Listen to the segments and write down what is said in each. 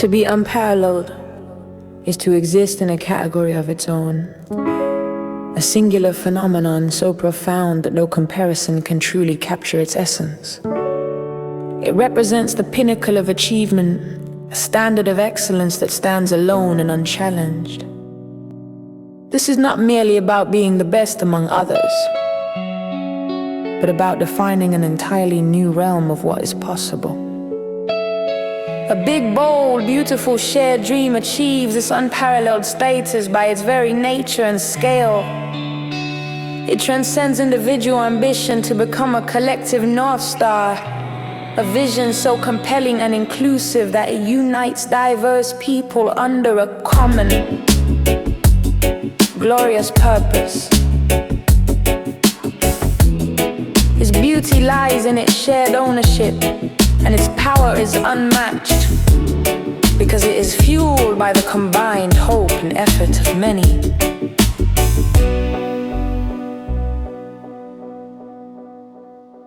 To be unparalleled is to exist in a category of its own, a singular phenomenon so profound that no comparison can truly capture its essence. It represents the pinnacle of achievement, a standard of excellence that stands alone and unchallenged. This is not merely about being the best among others, but about defining an entirely new realm of what is possible. A big, bold, beautiful shared dream achieves this unparalleled status by its very nature and scale. It transcends individual ambition to become a collective North Star, a vision so compelling and inclusive that it unites diverse people under a common, glorious purpose. Its beauty lies in its shared ownership, and its power is unmatched because it is fueled by the combined hope and effort of many.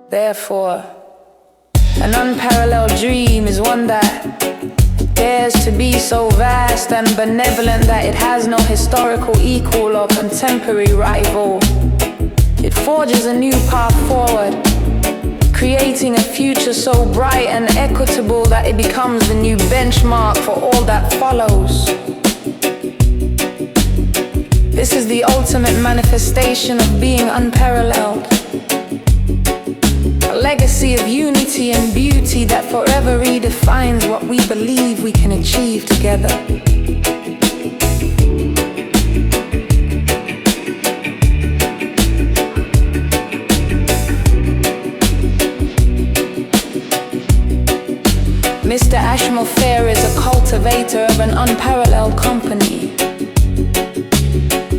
Therefore, an unparalleled dream is one that dares to be so vast and benevolent that it has no historical equal or contemporary rival. It forges a new path forward, creating a future so bright and equitable that it becomes the new benchmark for all that follows. This is the ultimate manifestation of being unparalleled, a legacy of unity and beauty that forever redefines what we believe we can achieve together. Mr. Ashmufareh is a cultivator of an unparalleled company.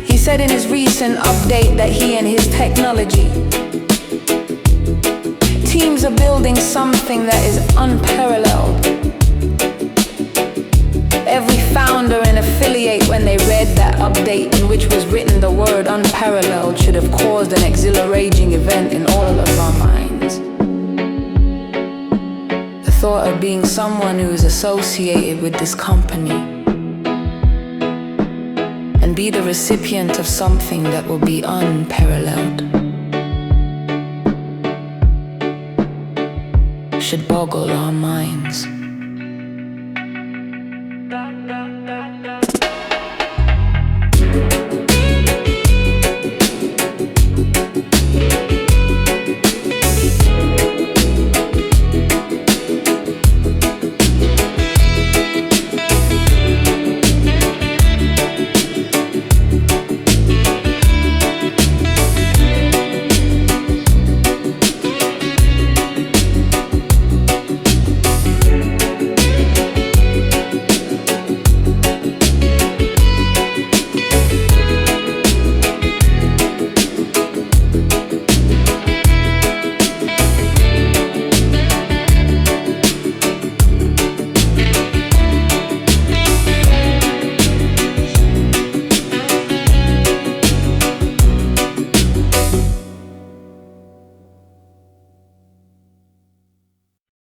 He said in his recent update that he and his technology teams are building something that is unparalleled. Every founder and affiliate, when they read that update in which was written the word unparalleled, should have caused an exhilarating event in all of our minds. The thought of being someone who is associated with this company and be the recipient of something that will be unparalleled should boggle our minds.